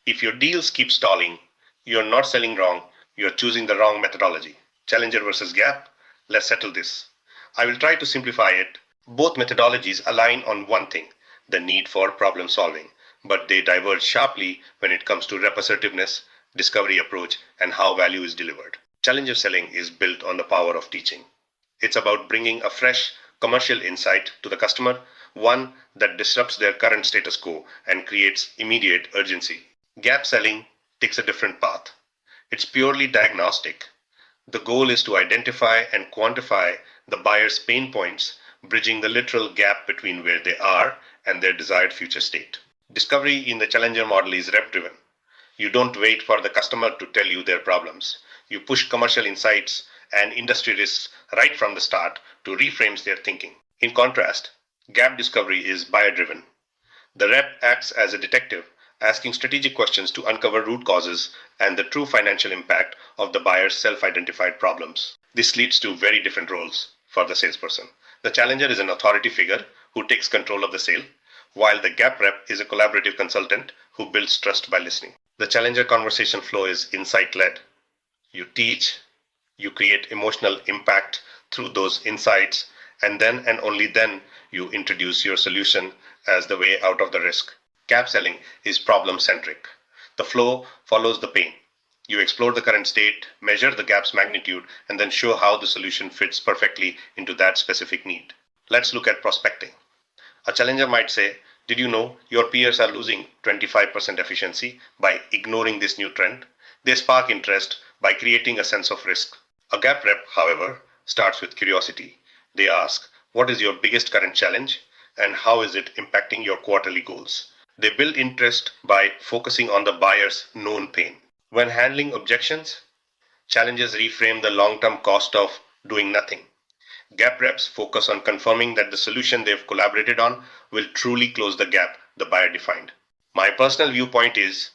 If your deals keep stalling, you're not selling wrong, you're choosing the wrong methodology. Challenger versus gap. Let's settle this. I will try to simplify it. Both methodologies align on one thing, the need for problem solving, but they diverge sharply when it comes to representativeness, discovery approach, and how value is delivered. Challenger selling is built on the power of teaching. It's about bringing a fresh commercial insight to the customer, one that disrupts their current status quo and creates immediate urgency. Gap selling takes a different path. It's purely diagnostic. The goal is to identify and quantify the buyer's pain points, bridging the literal gap between where they are and their desired future state. Discovery in the challenger model is rep driven. You don't wait for the customer to tell you their problems. You push commercial insights and industry risks right from the start to reframe their thinking. In contrast, gap discovery is buyer driven. The rep acts as a detective, asking strategic questions to uncover root causes and the true financial impact of the buyer's self-identified problems. This leads to very different roles for the salesperson. The challenger is an authority figure who takes control of the sale, while the gap rep is a collaborative consultant who builds trust by listening. The challenger conversation flow is insight-led. You teach, you create emotional impact through those insights, and then and only then you introduce your solution as the way out of the risk. Gap selling is problem-centric. The flow follows the pain. You explore the current state, measure the gap's magnitude, and then show how the solution fits perfectly into that specific need. Let's look at prospecting. A challenger might say, did you know your peers are losing 25% efficiency by ignoring this new trend? They spark interest by creating a sense of risk. A gap rep, however, starts with curiosity. They ask, what is your biggest current challenge and how is it impacting your quarterly goals? They build interest by focusing on the buyer's known pain. When handling objections, challengers reframe the long-term cost of doing nothing. Gap reps focus on confirming that the solution they've collaborated on will truly close the gap the buyer defined. My personal viewpoint is,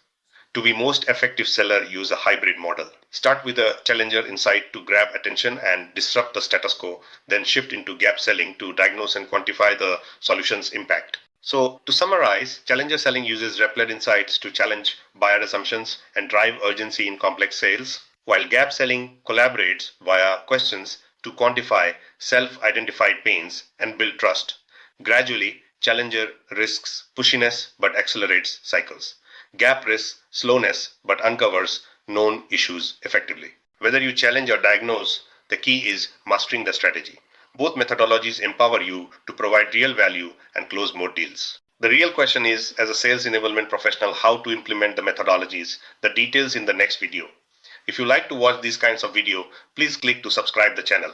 to be most effective seller, use a hybrid model. Start with a challenger insight to grab attention and disrupt the status quo, then shift into gap selling to diagnose and quantify the solution's impact. So, to summarize, challenger selling uses rep-led insights to challenge buyer assumptions and drive urgency in complex sales, while gap selling collaborates via questions to quantify self-identified pains and build trust. Gradually, challenger risks pushiness but accelerates cycles. Gap risks slowness but uncovers known issues effectively. Whether you challenge or diagnose, the key is mastering the strategy. Both methodologies empower you to provide real value and close more deals. The real question is, as a sales enablement professional, how to implement the methodologies. The details in the next video. If you like to watch these kinds of video, please click to subscribe the channel.